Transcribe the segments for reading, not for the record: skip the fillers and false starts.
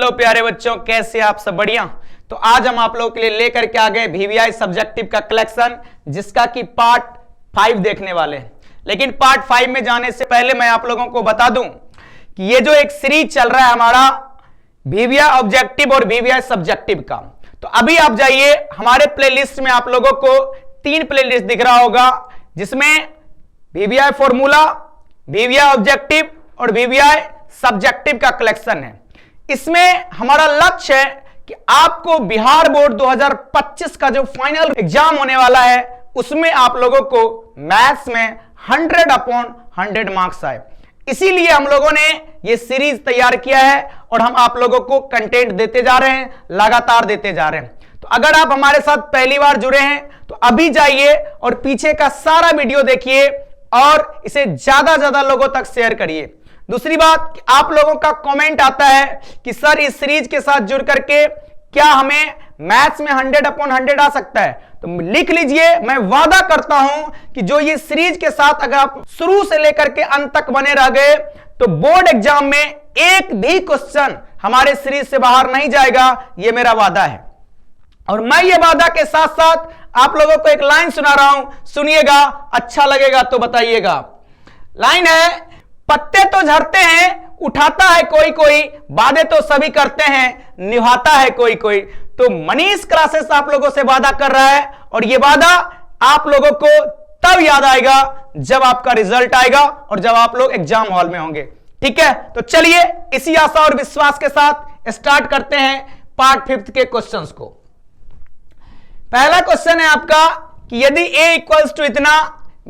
Hello प्यारे बच्चों, कैसे आप सब? बढ़िया। तो आज हम आप लोगों के लिए लेकर के आ गए VVI सब्जेक्टिव का कलेक्शन, जिसका कि पार्ट 5 देखने वाले हैं। लेकिन पार्ट 5 में जाने से पहले मैं आप लोगों को बता दूं कि ये जो एक सीरीज चल रहा है हमारा VVI ऑब्जेक्टिव और VVI सब्जेक्टिव का, तो अभी आप जाइए हमारे प्लेलिस्ट में, आप लोगों को 3 प्लेलिस्ट दिख रहा होगा, जिसमें VVI फॉर्मूला, VVI ऑब्जेक्टिव और VVI सब्जेक्टिव का कलेक्शन है। इसमें हमारा लक्ष्य है कि आपको बिहार बोर्ड 2025 का जो फाइनल एग्जाम होने वाला है, उसमें आप लोगों को मैथ्स में 100/100 मार्क्स आए। इसीलिए हम लोगों ने यह सीरीज तैयार किया है और हम आप लोगों को कंटेंट देते जा रहे हैं, लगातार देते जा रहे हैं। तो अगर आप हमारे साथ पहली बार जुड़े हैं तो अभी जाइए और पीछे का सारा वीडियो देखिए और इसे ज्यादा लोगों तक शेयर करिए। दूसरी बात, आप लोगों का कमेंट आता है कि सर इस सीरीज के साथ जुड़ करके क्या हमें मैथ्स में 100/100 आ सकता है? तो लिख लीजिए, मैं वादा करता हूं कि जो ये सीरीज के साथ अगर आप शुरू से लेकर के अंत तक बने रह गए तो बोर्ड एग्जाम में एक भी क्वेश्चन हमारे सीरीज से बाहर नहीं जाएगा। ये मेरा वादा है। और मैं ये वादा के साथ साथ आप लोगों को एक लाइन सुना रहा हूं, सुनिएगा, अच्छा लगेगा तो बताइएगा। लाइन है, पत्ते तो झड़ते हैं, उठाता है कोई कोई, वादे तो सभी करते हैं, निभाता है कोई कोई। तो मनीष क्लासेस आप लोगों से वादा कर रहा है और यह वादा आप लोगों को तब याद आएगा जब आपका रिजल्ट आएगा और जब आप लोग एग्जाम हॉल में होंगे। ठीक है, तो चलिए इसी आशा और विश्वास के साथ स्टार्ट करते हैं पार्ट 5 के क्वेश्चंस को। पहला क्वेश्चन है आपका कि यदि a इक्वल्स टू इतना,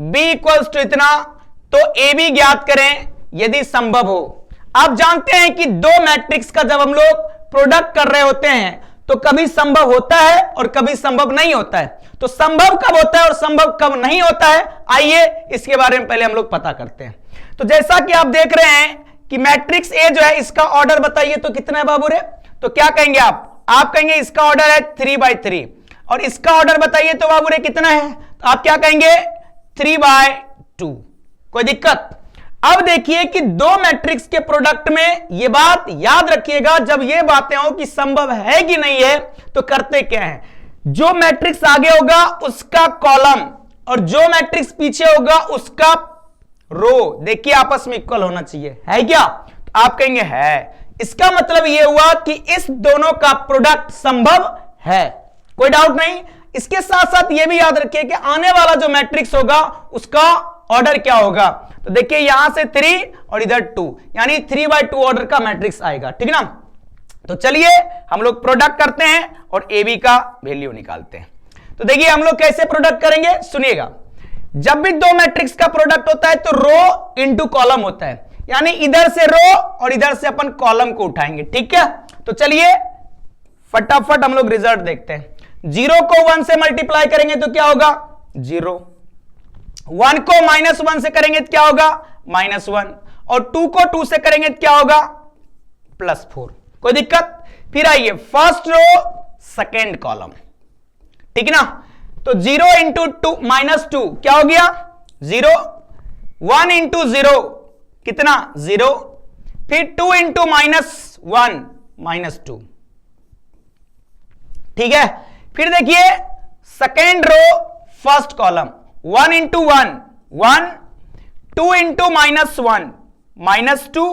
b इक्वल्स टू इतना, तो AB ज्ञात करें यदि संभव हो। आप जानते हैं कि दो मैट्रिक्स का जब हम लोग प्रोडक्ट कर रहे होते हैं तो कभी संभव होता है और कभी संभव नहीं होता है। तो संभव कब होता है और संभव कब नहीं होता है, आइए इसके बारे में पहले हम लोग पता करते हैं। तो जैसा कि आप देख रहे हैं कि मैट्रिक्स A जो है, इसका ऑर्डर बताइए तो कितना है बाबू रे? तो क्या कहेंगे आप कहेंगे इसका ऑर्डर है 3/3 और इसका ऑर्डर बताइए तो बाबू रे कितना है? तो आप क्या कहेंगे 3/2। कोई दिक्कत? अब देखिए कि दो मैट्रिक्स के प्रोडक्ट में यह बात याद रखिएगा, जब यह बातें हो कि संभव है कि नहीं है तो करते क्या है, जो मैट्रिक्स आगे होगा उसका कॉलम और जो मैट्रिक्स पीछे होगा उसका रो, देखिए आपस में इक्वल होना चाहिए, है क्या? तो आप कहेंगे है। इसका मतलब यह हुआ कि इस दोनों का प्रोडक्ट संभव है, कोई डाउट नहीं। इसके साथ साथ यह भी याद रखिए कि आने वाला जो मैट्रिक्स होगा उसका ऑर्डर क्या होगा। तो देखिए यहां से 3 और इधर 2, यानी 3/2 ऑर्डर का मैट्रिक्स आएगा। ठीक ना? तो चलिए हम लोग प्रोडक्ट करते हैं और AB का वैल्यू निकालते हैं। तो देखिए हम लोग कैसे प्रोडक्ट करेंगे, सुनिएगा। जब भी दो मैट्रिक्स का प्रोडक्ट होता है तो रो इंटू कॉलम होता है, यानी इधर से रो और इधर से अपन कॉलम को उठाएंगे। ठीक है, तो चलिए फटाफट हम लोग रिजल्ट देखते हैं। 0 को 1 से मल्टीप्लाई करेंगे तो क्या होगा 0, 1 को -1 से करेंगे तो क्या होगा -1 और 2 को 2 से करेंगे तो क्या होगा +4। कोई दिक्कत? फिर आइए फर्स्ट रो सेकेंड कॉलम, ठीक ना? तो 0 इंटू 2 -2 क्या हो गया 0, 1 इंटू 0 कितना 0, फिर 2 इंटू -1 -2। ठीक है, फिर देखिए second row first column 1 into 1 1, 2 into -1 -2,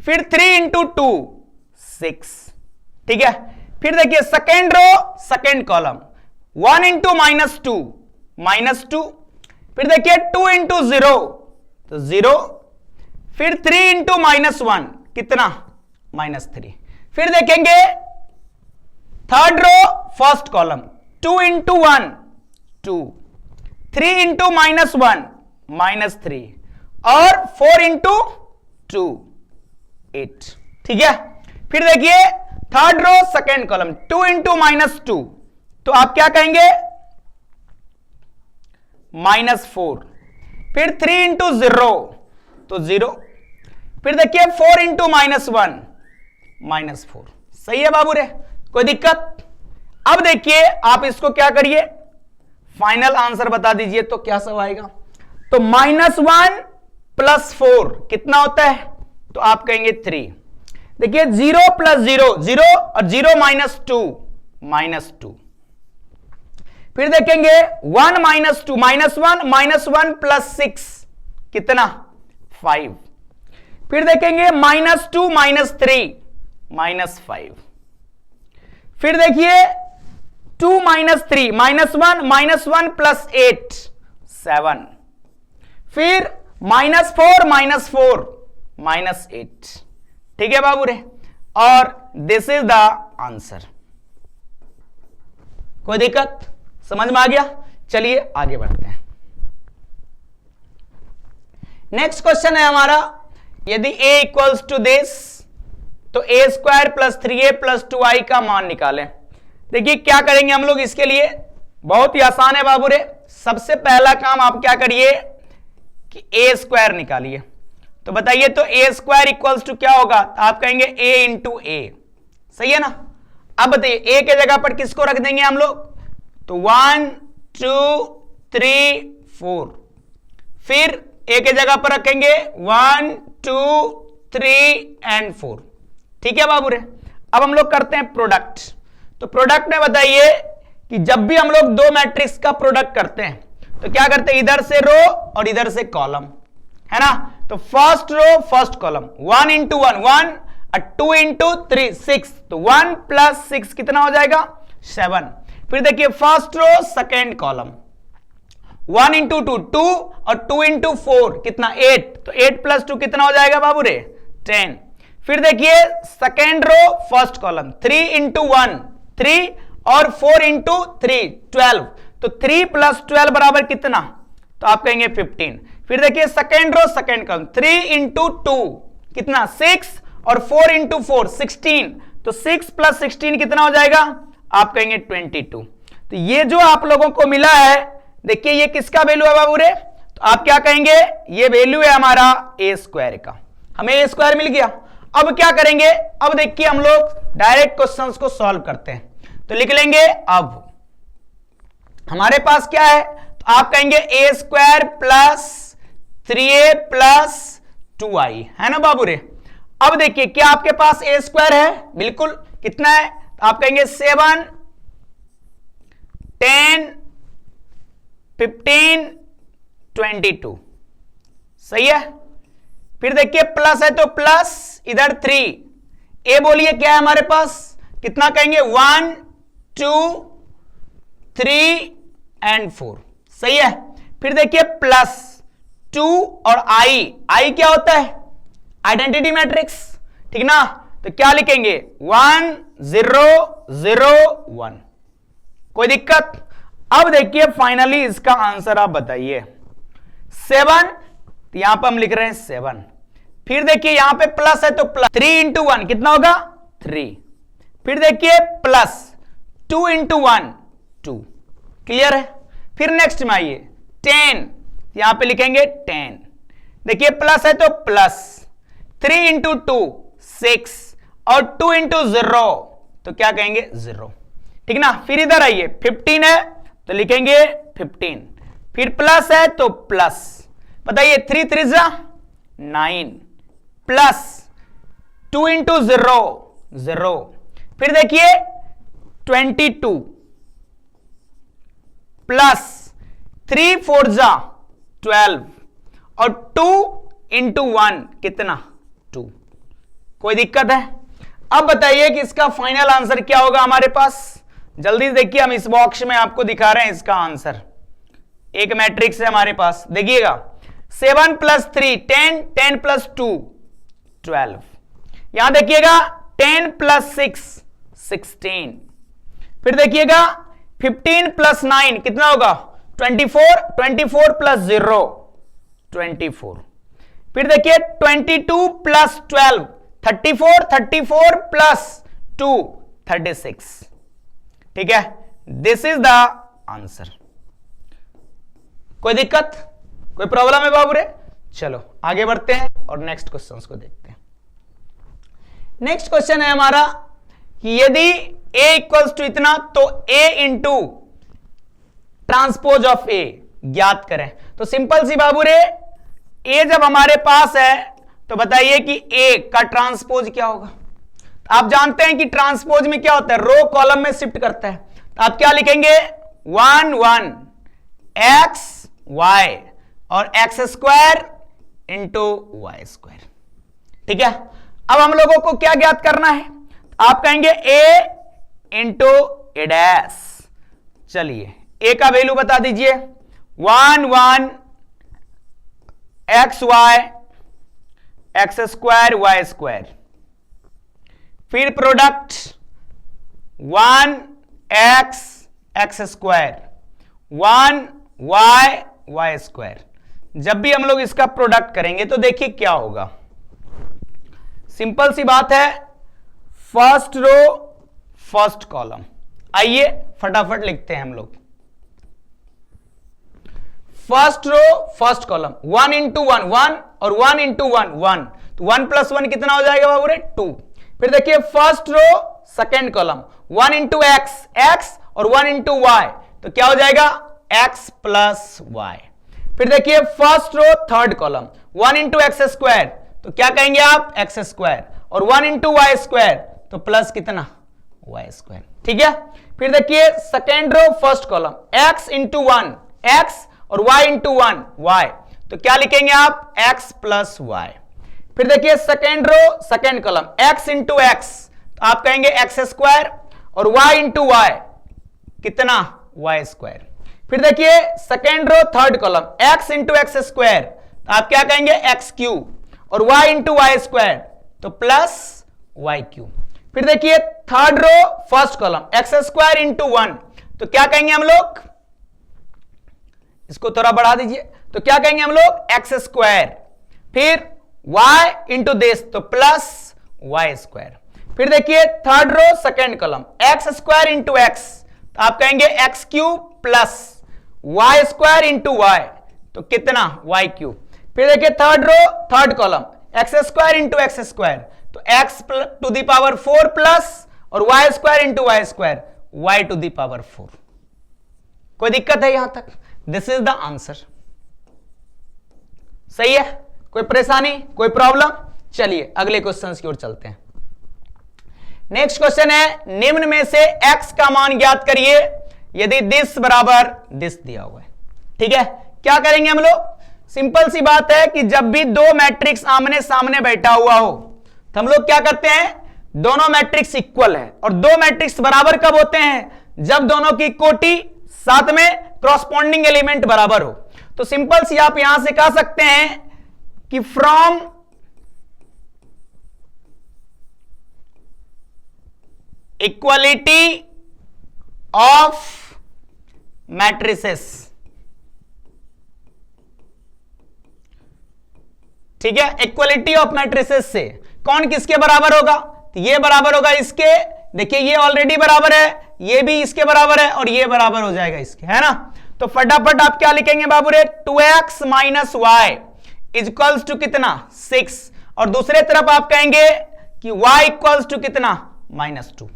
फिर 3 इंटू 2 6। ठीक है, फिर देखिए second row second column 1 into -2 फिर देखिए 2 इंटू 0 तो 0, फिर 3 इंटू -1 कितना -3। फिर देखेंगे third row first column 2 into 1 2, 3 into -1 -3 और 4 इंटू 2 8। ठीक है, फिर देखिए third row second column 2 into -2 तो आप क्या कहेंगे -4, फिर 3 इंटू 0 तो 0, फिर देखिए 4 इंटू -1 -4। सही है बाबू रे, कोई दिक्कत? अब देखिए आप इसको क्या करिए, फाइनल आंसर बता दीजिए तो क्या सब आएगा। तो -1 + 4 कितना होता है? तो आप कहेंगे 3, देखिए 0 प्लस 0 0 और 0 -2 फिर देखेंगे 1 -2 -1 -1 प्लस 6 कितना 5। फिर देखेंगे -2 -3 -5। फिर देखिए 2 -3 -1 -1 प्लस 8 7। फिर -4 -8। ठीक है बाबू रे, और दिस इज द आंसर। कोई दिक्कत समझ में आ गया? चलिए आगे बढ़ते हैं। नेक्स्ट क्वेश्चन है हमारा, यदि a इक्वल्स टू दिस तो a² plus 3a plus 2i का मान निकालें। देखिए क्या करेंगे हम लोग इसके लिए, बहुत ही आसान है बाबू रे। सबसे पहला काम आप क्या करिए कि a² निकालिए। तो बताइए तो a² इक्वल्स टू क्या होगा? तो आप कहेंगे a इंटू ए, सही है ना। अब बताइए a के जगह पर किसको रख देंगे हम लोग? तो 1 2 3 4। फिर a के जगह पर रखेंगे 1 2 3 एंड 4। ठीक है बाबू रे। अब हम लोग करते हैं प्रोडक्ट। तो प्रोडक्ट में बताइए कि जब भी हम लोग दो मैट्रिक्स का प्रोडक्ट करते हैं तो क्या करते हैं, इधर से रो और इधर से कॉलम, है ना। तो first row first column 1 into 1 1 और 2 इंटू 3 6। तो 1 प्लस 6 कितना हो जाएगा 7। फिर देखिए first row second column 1 into 2 2 और 2 इंटू 4 कितना 8। तो 8 प्लस 2 कितना हो जाएगा बाबू रे 10। फिर देखिए second row first column 3 into 1 3 और 4 इंटू 3 12। तो 3 प्लस 12 बराबर कितना? तो आप कहेंगे 15। फिर देखिए second row second column 3 into 2 कितना 6 और 4 इंटू 4 16। तो 6 प्लस 16 कितना हो जाएगा? आप कहेंगे 22। तो ये जो आप लोगों को मिला है, देखिए ये किसका वैल्यू है बाबू रे? तो आप क्या कहेंगे, ये वैल्यू है हमारा a² का। हमें a² मिल गया। अब क्या करेंगे, अब देखिए हम लोग डायरेक्ट क्वेश्चंस को सॉल्व करते हैं। तो लिख लेंगे, अब हमारे पास क्या है? तो आप कहेंगे a² plus 3a plus 2i, है ना बाबू रे। अब देखिए क्या आपके पास a² है? बिल्कुल। कितना है? तो आप कहेंगे 7 10 15 22, सही है। फिर देखिए प्लस है तो प्लस इधर 3। ए बोलिए क्या है हमारे पास? कितना कहेंगे 1 2 3 एंड 4, सही है। फिर देखिए प्लस 2 और आई क्या होता है? आइडेंटिटी मैट्रिक्स, ठीक ना। तो क्या लिखेंगे 1 0 0 1। कोई दिक्कत? अब देखिए फाइनली इसका आंसर आप बताइए 7। तो यहां पर हम लिख रहे हैं 7। फिर देखिए यहां पे प्लस है तो प्लस 3 इंटू 1 कितना होगा 3। फिर देखिए प्लस 2 इंटू 1 2, क्लियर है। फिर नेक्स्ट में आइए 10, यहां पे लिखेंगे 10। देखिए प्लस है तो प्लस 3 इंटू 2 6 और 2 इंटू 0 तो क्या कहेंगे 0, ठीक ना। फिर इधर आइए 15 है तो लिखेंगे 15। फिर प्लस है तो प्लस, बताइए 3 3 9 प्लस 2 इंटू 0 0। फिर देखिए 22 प्लस 3 4 12 और 2 इंटू 1 कितना 2। कोई दिक्कत है? अब बताइए कि इसका फाइनल आंसर क्या होगा हमारे पास। जल्दी देखिए, हम इस बॉक्स में आपको दिखा रहे हैं इसका आंसर। एक मैट्रिक्स है हमारे पास, देखिएगा 7 प्लस 3 10 10 प्लस 2 12। यहां देखिएगा 10 प्लस 6 16। फिर देखिएगा 15 प्लस 9 कितना होगा 24 24 प्लस 0 24। फिर देखिए 22 प्लस 12 34 34 प्लस 2 36, ठीक है। This is the answer. कोई दिक्कत, कोई प्रॉब्लम है बाबू रे? चलो आगे बढ़ते हैं और नेक्स्ट क्वेश्चन को देखते हैं। नेक्स्ट क्वेश्चन है हमारा कि यदि a इक्वल्स टू इतना तो a into transpose of a ज्ञात करें। तो सिंपल सी बाबू रे, a जब हमारे पास है तो बताइए कि a का ट्रांसपोज क्या होगा। आप जानते हैं कि ट्रांसपोज में क्या होता है, रो कॉलम में शिफ्ट करता है। तो आप क्या लिखेंगे, 1 1 एक्स वाई और x square into y square. ठीक है, अब हम लोगों को क्या ज्ञात करना है, आप कहेंगे a इंटू ए डैश। चलिए a का वैल्यू बता दीजिए, 1 1 x y x square y square, फिर product 1 x x square 1 y y square. जब भी हम लोग इसका प्रोडक्ट करेंगे तो देखिए क्या होगा, सिंपल सी बात है, फर्स्ट रो फर्स्ट कॉलम। आइए फटाफट लिखते हैं हम लोग, first row first column, 1 into 1 1 और 1 इंटू 1 1, तो 1 प्लस 1 कितना हो जाएगा बाबू रे, 2। फिर देखिए first row second column, 1 into x x और 1 इंटू वाई, तो क्या हो जाएगा x प्लस वाई। फिर देखिए first row third column, 1 into x square, तो क्या कहेंगे आप एक्स स्क्वायर, और 1 इंटू वाई स्क्वायर, तो प्लस कितना वाई स्क्वायर। ठीक है, फिर देखिए second row first column, x into 1 x और y इंटू 1 वाई, तो क्या लिखेंगे आप x प्लस वाई। फिर देखिए second row second column, x into x, तो आप कहेंगे एक्स स्क्वायर और y इंटू वाई कितना वाई स्क्वायर। फिर देखिए second row third column, x into x square, तो आप क्या कहेंगे एक्स क्यूब और y इंटू वाई स्क्वायर, तो प्लस वाई क्यूब। फिर देखिए third row first column, x square into 1, तो क्या कहेंगे हम लोग, इसको थोड़ा बढ़ा दीजिए, तो क्या कहेंगे हम लोग एक्स स्क्वायर, फिर y इंटू दिस, तो प्लस वाई स्क्वायर। फिर देखिए third row second column, x square into x, तो आप कहेंगे x cube plus y square into y, तो कितना वाई क्यूब। फिर देखिए third row third column, x square into x square, तो x to the power 4 plus और y square into y square y to the power 4। कोई दिक्कत है यहां तक, दिस इज द आंसर। सही है, कोई परेशानी कोई प्रॉब्लम। चलिए अगले क्वेश्चन की ओर चलते हैं। नेक्स्ट क्वेश्चन है, निम्न में से x का मान ज्ञात करिए यदि दिस बराबर दिस दिया हुआ है। ठीक है, क्या करेंगे हम लोग, सिंपल सी बात है कि जब भी दो मैट्रिक्स आमने सामने बैठा हुआ हो तो हम लोग क्या करते हैं, दोनों मैट्रिक्स इक्वल है, और दो मैट्रिक्स बराबर कब होते हैं, जब दोनों की कोटि साथ में कॉरस्पॉन्डिंग एलिमेंट बराबर हो। तो सिंपल सी आप यहां से कह सकते हैं कि फ्रॉम इक्वलिटी ऑफ मैट्रिसेस, ठीक है, इक्वलिटी ऑफ मैट्रिसेस से कौन किसके बराबर होगा, तो ये बराबर होगा इसके, देखिए ये ऑलरेडी बराबर है, ये भी इसके बराबर है और ये बराबर हो जाएगा इसके, है ना। तो फटाफट आप क्या लिखेंगे बाबू रे, 2x minus Y equals to कितना 6, और दूसरे तरफ आप कहेंगे कि y इक्वल्स टू कितना -2।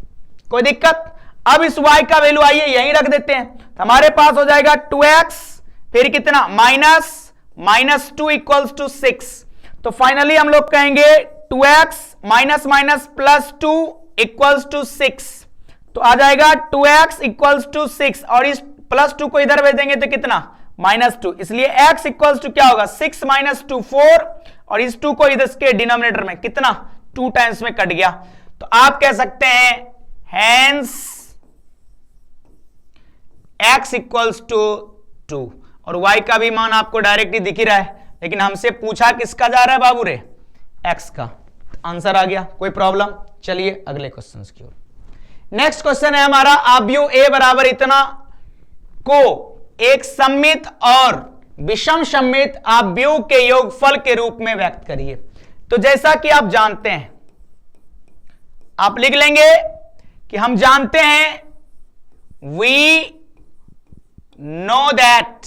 कोई दिक्कत, अब इस y का वैल्यू आइए यहीं रख देते हैं, तो हमारे पास हो जाएगा 2x फिर कितना -2 इक्वल्स टू 6। तो फाइनली हम लोग कहेंगे 2x minus minus plus 2 equals to 6, तो आ जाएगा 2x इक्वल्स टू 6, और इस प्लस 2 को इधर भेज देंगे तो कितना -2, इसलिए x इक्वल्स टू क्या होगा 6 माइनस 2 4, और इस 2 को इधर के डिनोमिनेटर में कितना 2 टाइम्स में कट गया। तो आप कह सकते हैं हेंस x इक्वल्स टू 2, और y का भी मान आपको डायरेक्टली दिख ही रहा है, लेकिन हमसे पूछा किसका जा रहा है बाबू रे, x का, आंसर आ गया, कोई प्रॉब्लम। चलिए अगले क्वेश्चन की ओर। नेक्स्ट क्वेश्चन है हमारा, आव्यूह a बराबर इतना को एक सममित और विषम सममित आव्यूह के योगफल के रूप में व्यक्त करिए। तो जैसा कि आप जानते हैं, आप लिख लेंगे कि हम जानते हैं वी नो दैट,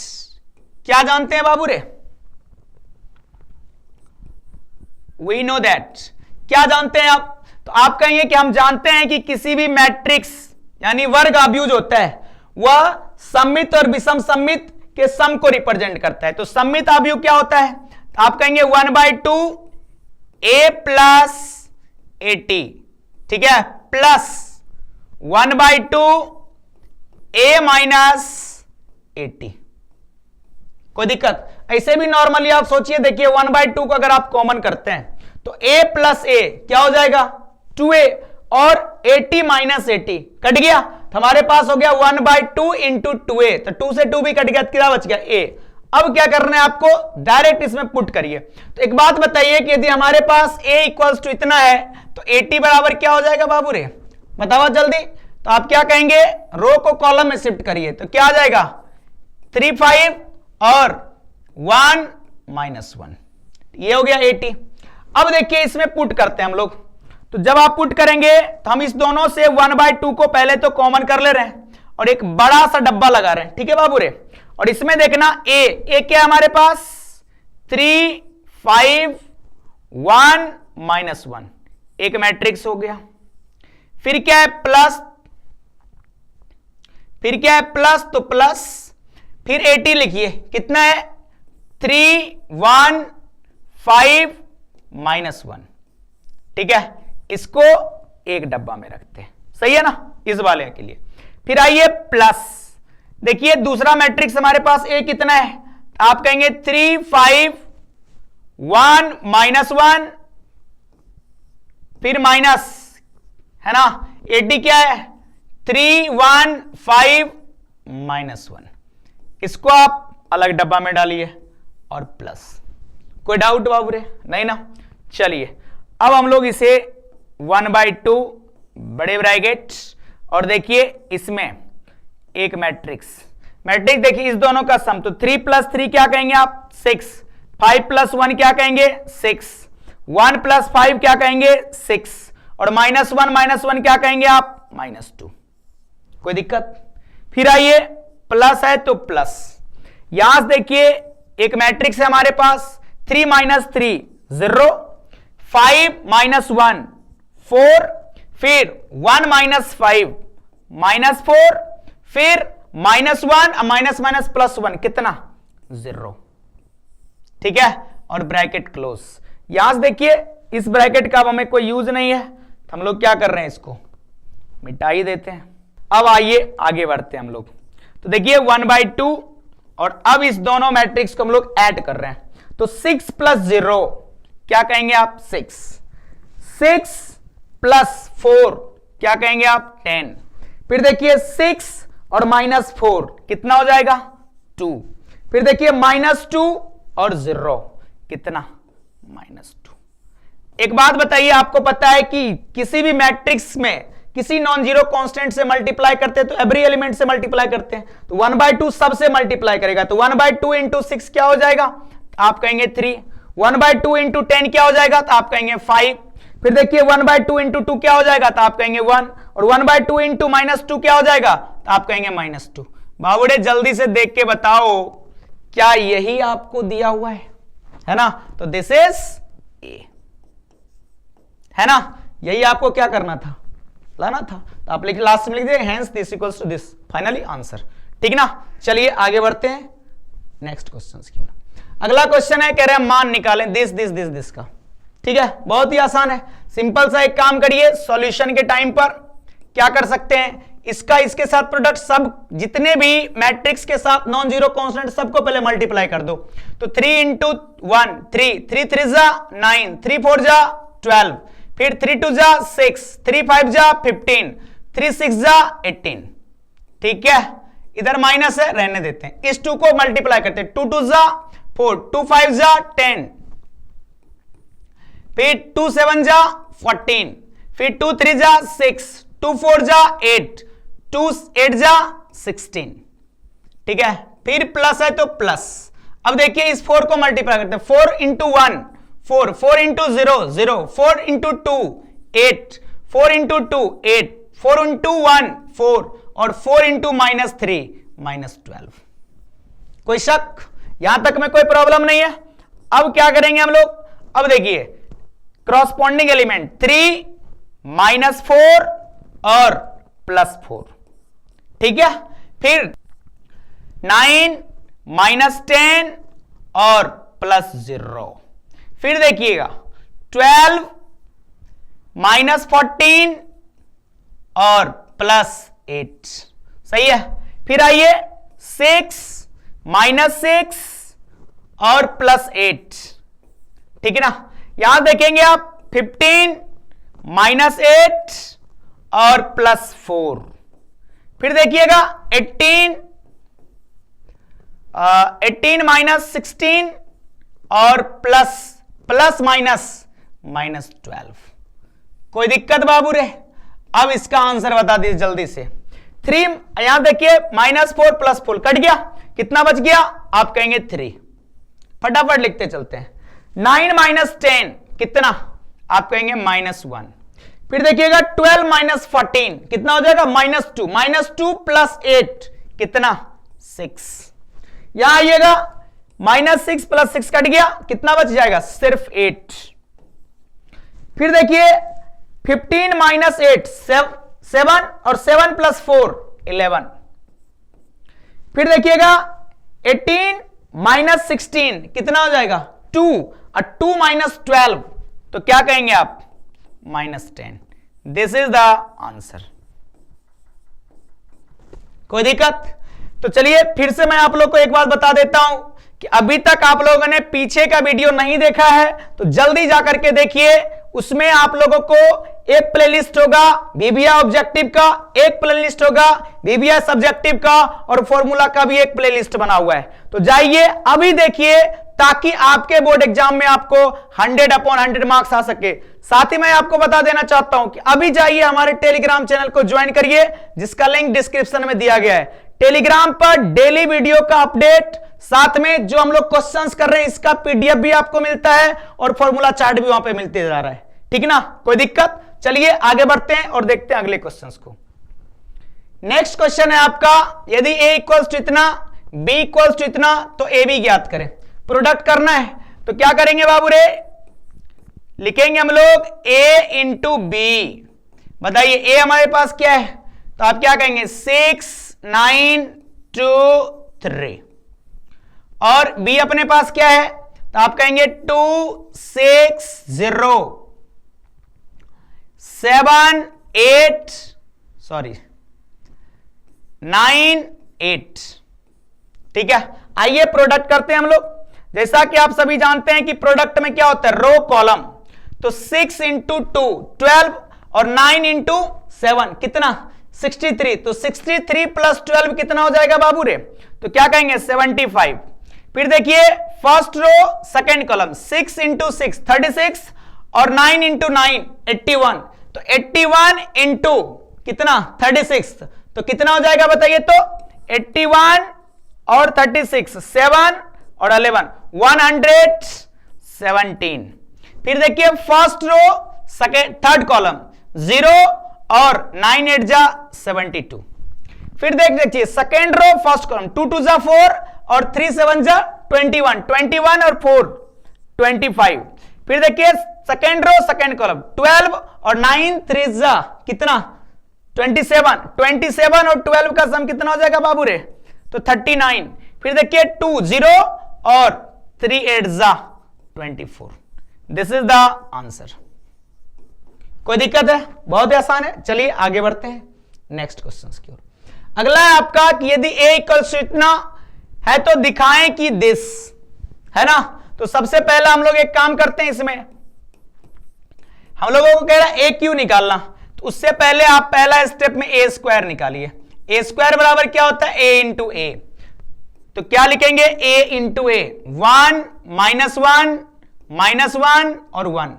क्या जानते हैं बाबू रे, वी नो दैट, क्या जानते हैं आप, तो आप कहेंगे कि हम जानते हैं कि किसी भी मैट्रिक्स यानी वर्ग आव्यूह होता है वह सममित और विषम सममित के सम को रिप्रेजेंट करता है। तो सममित आव्यूह क्या होता है, तो आप कहेंगे 1/2 a प्लस 80 ठीक है, प्लस 1/2 a माइनस 80। कोई दिक्कत? ऐसे भी नॉर्मली आप सोचिए, देखिए 1/2 को अगर आप कॉमन करते हैं तो a प्लस a क्या हो जाएगा 2a, और 80 माइनस 80 कट गया तो हमारे पास हो गया 1/2 इंटू 2a, तो 2 से 2 भी कट गया, कितना बच गया a। अब क्या करना है आपको, डायरेक्ट इसमें पुट करिए। तो एक बात बताइए कि यदि हमारे पास a इक्वल्स टू इतना है तो 80 बराबर क्या हो जाएगा बाबू रे, बताओ जल्दी। तो आप क्या कहेंगे, रो को कॉलम में शिफ्ट करिए, तो क्या आ जाएगा 3 5 और 1 माइनस 1, ये हो गया 80। अब देखिए इसमें पुट करते हैं हम लोग, तो जब आप पुट करेंगे तो हम इस दोनों से 1/2 को पहले तो कॉमन कर ले रहे हैं और एक बड़ा सा डब्बा लगा रहे हैं, ठीक है बाबू रे। और इसमें देखना a क्या है हमारे पास 3 5 1 माइनस 1, एक मैट्रिक्स हो गया। फिर क्या है प्लस, फिर क्या है प्लस, तो प्लस, फिर 80 लिखिए, कितना है 3 1 5 माइनस 1, ठीक है। इसको एक डब्बा में रखते हैं, सही है ना, इस वाले के लिए। फिर आइए प्लस, देखिए दूसरा मैट्रिक्स हमारे पास a कितना है, आप कहेंगे 3 5 1 माइनस 1, फिर माइनस, है ना, 80 क्या है 3 1 5 माइनस 1, इसको आप अलग डब्बा में डालिए और प्लस। कोई डाउट बाबू रे? नहीं ना। चलिए अब हम लोग इसे 1/2 बड़े ब्रैकेट, और देखिए इसमें एक मैट्रिक्स, देखिए इस दोनों का सम, तो 3 + 3 क्या कहेंगे आप 6, 5 + 1 क्या कहेंगे 6, 1 + 5 क्या कहेंगे 6, और -1 क्या कहेंगे आप -2। कोई दिक्कत? फिर आइए प्लस है तो प्लस, यहां से देखिए एक मैट्रिक्स है हमारे पास 3 - 3 0, 5 - 1 4, फिर 1 - 5 -4, फिर -1 माइनस प्लस 1 कितना 0, ठीक है, और ब्रैकेट क्लोज। यहां से देखिए इस ब्रैकेट का अब हमें कोई यूज नहीं है, तो हम लोग क्या कर रहे हैं, इसको मिटा ही देते हैं। अब आइए आगे बढ़ते हैं हम लोग, तो देखिए 1/2, और अब इस दोनों मैट्रिक्स को हम लोग ऐड कर रहे हैं, तो 6 + 0 क्या कहेंगे आप 6, 6 + 4 क्या कहेंगे आप 10, फिर देखिए 6 और -4 कितना हो जाएगा 2, फिर देखिए -2 और 0 कितना -2। एक बात बताइए, आपको पता है कि किसी भी मैट्रिक्स में किसी नॉन जीरो कांस्टेंट से मल्टीप्लाई करते हैं तो एवरी एलिमेंट से मल्टीप्लाई करते हैं, तो 1/2 सबसे मल्टीप्लाई करेगा, तो 1/2 इंटू 6 क्या हो जाएगा, आप कहेंगे 3, 1/2 इंटू 10 क्या हो जाएगा, तो आप कहेंगे 5, फिर देखिए 1/2 इंटू 2 क्या हो जाएगा, तो आप कहेंगे 1, और 1/2 इंटू -2 क्या हो जाएगा, तो आप कहेंगे -2। बाबूड़े जल्दी से देख के बताओ, क्या यही आपको दिया हुआ है ना, तो दिस इज ए, है ना, यही आपको क्या करना था, लाना था, तो आप लिख लास्ट में लिख दिए hence this equals to this, finally answer, ठीक ना। चलिए आगे बढ़ते हैं नेक्स्ट क्वेश्चन की ओर। अगला क्वेश्चन है, कह रहे हैं मान निकालें दिस का, ठीक है, बहुत ही आसान है, सिंपल सा एक काम करिए, सॉल्यूशन के टाइम पर क्या कर सकते हैं, इसका इसके साथ प्रोडक्ट, सब जितने भी मैट्रिक्स के साथ नॉन जीरो कांस्टेंट सबको पहले मल्टीप्लाई कर दो, तो 3 × 1 3, 3 3 जा 9, 3 4 जा 12, फिर 3 2 जा 6, 3 5 जा 15, 3 6 जा 18, ठीक है, इधर माइनस है रहने देते हैं, इस 2 को मल्टीप्लाई करते हैं, 2 2 जा 4, 2 5 जा 10, फिर 2 7 जा 14, फिर 2 3 जा 6, 2 4 जा 8, 2 8 जा 16, ठीक है, फिर प्लस है तो प्लस। अब देखिए इस 4 को मल्टीप्लाई करते हैं, 4 × 1 4, 4 × 0 0, 4 × 2 8, 4 × 2 8, 4 × 1 4, और 4 × -3 -12। कोई शक? यहां तक में कोई प्रॉब्लम नहीं है। अब क्या करेंगे हम लोग, अब देखिए क्रॉसपॉन्डिंग एलिमेंट 3 -4 और +4, ठीक है, फिर 9 -10 और +0, फिर देखिएगा 12 -14 और +8, सही है। फिर आइए 6 -6 और +8, ठीक है ना। यहां देखेंगे आप 15 -8 और +4। फिर देखिएगा 18 -16 और -12। कोई दिक्कत बाबू रे? अब इसका आंसर बता दीजिए जल्दी से। 3, यहां देखिए -4 +4 कट गया, कितना बच गया? आप कहेंगे 3। फटाफट लिखते चलते हैं। 9 -10 कितना? आप कहेंगे -1। फिर देखिएगा 12 -14 कितना हो जाएगा? -2। -2 + 8 कितना? 6। यहां आइएगा -6 + 6 कट गया, कितना बच जाएगा? सिर्फ 8। फिर देखिए 15 -8 7 और 7 + 4 11। फिर देखिएगा 18 -16 कितना हो जाएगा? 2 और 2 - 12 तो क्या कहेंगे आप? -10। This is the answer. कोई दिक्कत? तो चलिए फिर से मैं आप लोग को एक बात बता देता हूं कि अभी तक आप लोगों ने पीछे का वीडियो नहीं देखा है तो जल्दी जाकर के देखिए। उसमें आप लोगों को एक प्लेलिस्ट होगा वीवीआई ऑब्जेक्टिव का, एक प्लेलिस्ट होगा वीवीआई सब्जेक्टिव का और फॉर्मूला का भी एक प्लेलिस्ट बना हुआ है। तो जाइए अभी देखिए ताकि आपके बोर्ड एग्जाम में आपको 100/100 मार्क्स आ सके। साथ ही मैं आपको बता देना चाहता हूं कि अभी जाइए हमारे टेलीग्राम चैनल को ज्वाइन करिए जिसका लिंक डिस्क्रिप्शन में दिया गया है। टेलीग्राम पर डेली वीडियो का अपडेट, साथ में जो हम लोग क्वेश्चंस कर रहे हैं इसका पीडीएफ भी आपको मिलता है और फॉर्मूला चार्ट भी वहां पे मिलते जा रहा है, ठीक ना। कोई दिक्कत? चलिए आगे बढ़ते हैं और देखते हैं अगले क्वेश्चंस को। नेक्स्ट क्वेश्चन है आपका, यदि a = इतना b = इतना तो a b ज्ञात करें। प्रोडक्ट करना है तो क्या करेंगे बाबू रे? लिखेंगे हम लोग a × b। बताइए a हमारे पास क्या है तो आप क्या कहेंगे? 6 9 2 3। और b अपने पास क्या है तो आप कहेंगे 2 6 0 7 8 सॉरी 9 8, ठीक है। आइए प्रोडक्ट करते हैं हम लोग। जैसा कि आप सभी जानते हैं कि प्रोडक्ट में क्या होता है? Row column. तो 6 × 2 12 और 9 × 7 कितना? 63। तो 63 + 12 कितना हो जाएगा बाबू रे? तो क्या कहेंगे? 75। फिर देखिए फर्स्ट रो सेकंड कॉलम 6 × 6 36 और 9 × 9 81। तो 81 × कितना? 36 तो कितना हो जाएगा बताइए? तो 81 और 36 7 और 11 117। फिर देखिए first row second third column 0 और 9 8 जा 72। फिर देखिए सेकंड रो फर्स्ट कॉलम 2 2 जा 4 और 3 7 जा 21 21 और 4 25। फिर देखिए सेकंड रो सेकंड कॉलम 12 और 9 3 जा कितना? 27 27 और 12 का सम कितना हो जाएगा बाबू रे? तो 39। फिर देखिए 2 0 और 3 8 जा 24। This is the answer. कोई दिक्कत है? बहुत ही आसान है। चलिए आगे बढ़ते हैं नेक्स्ट क्वेश्चन की ओर। अगला है आपका कि यदि a = इतना है तो दिखाएं कि दिस, है ना। तो सबसे पहला हम लोग एक काम करते हैं, इसमें हम लोगों को कह रहा है AQ निकालना। तो उससे पहले आप पहला स्टेप में a² निकालिए। a² बराबर क्या होता है? a × a। तो क्या लिखेंगे? a × a 1 -1 -1 और 1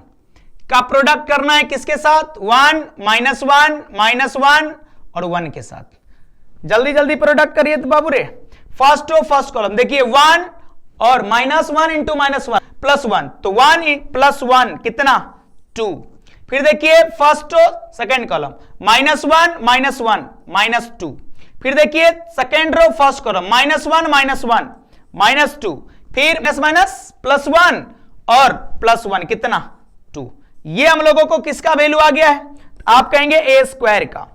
का प्रोडक्ट करना है किसके साथ? 1 -1 -1 और 1 के साथ। जल्दी जल्दी प्रोडक्ट करिए तो बाबू रे। फर्स्ट रो फर्स्ट कॉलम देखिए 1 और -1 × -1 +1 तो 1 + 1 कितना? 2। फिर देखिए फर्स्ट रो सेकंड कॉलम -1 -1 -2। फिर देखिए सेकंड रो फर्स्ट कॉलम -1 -1 -2। फिर +1 और +1 कितना? 2। ये हम लोगों को किसका वैल्यू आ गया है? आप कहेंगे a² का।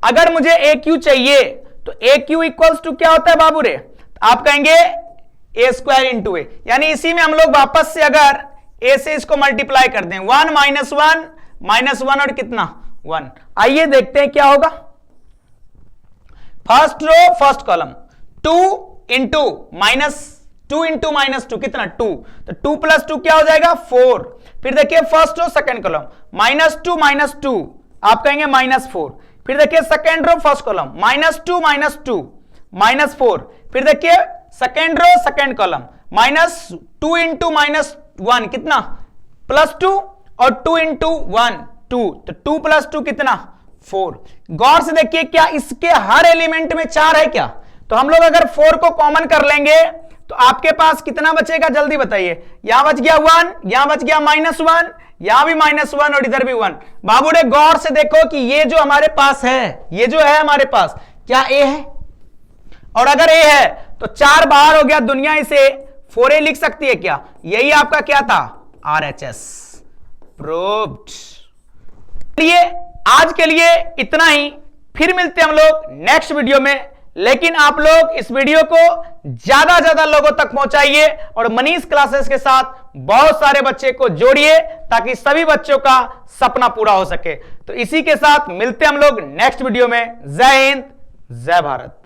अगर मुझे AQ चाहिए तो AQ = क्या होता है बाबू रे? आप कहेंगे a² × a। यानी इसी में हम लोग वापस से अगर a से इसको मल्टीप्लाई कर दें 1 -1 -1 और कितना 1। आइए देखते हैं क्या होगा। First row first column 2 into -2 कितना 2, तो 2 + 2 क्या हो जाएगा 4। फिर देखिए फर्स्ट रो सेकंड कॉलम -2 आप कहेंगे -4। फिर देखिए सेकंड रो फर्स्ट कॉलम -2 -4। फिर देखिए second row second column -2 into -1 कितना +2 और 2 इंटू 1 2, तो 2 + 2 कितना 4। गौर से देखिए क्या इसके हर एलिमेंट में 4 है क्या, तो हम लोग अगर 4 को कॉमन कर लेंगे तो आपके पास कितना बचेगा जल्दी बताइए। यहां बच गया 1, यहां बच गया -1, यहां भी -1 और इधर भी 1। बाबू ने गौर से देखो कि ये जो हमारे पास है, ये जो है हमारे पास क्या ए है, और अगर ए है तो 4 बाहर हो गया, दुनिया इसे 4a लिख सकती है क्या। यही आपका क्या था RHS प्रूव्ड। चलिए आज के लिए इतना ही, फिर मिलते हैं हम लोग नेक्स्ट वीडियो में। लेकिन आप लोग इस वीडियो को ज्यादा लोगों तक पहुंचाइए और मनीष क्लासेस के साथ बहुत सारे बच्चे को जोड़िए ताकि सभी बच्चों का सपना पूरा हो सके। तो इसी के साथ मिलते हैं हम लोग नेक्स्ट वीडियो में। जय हिंद, जय भारत।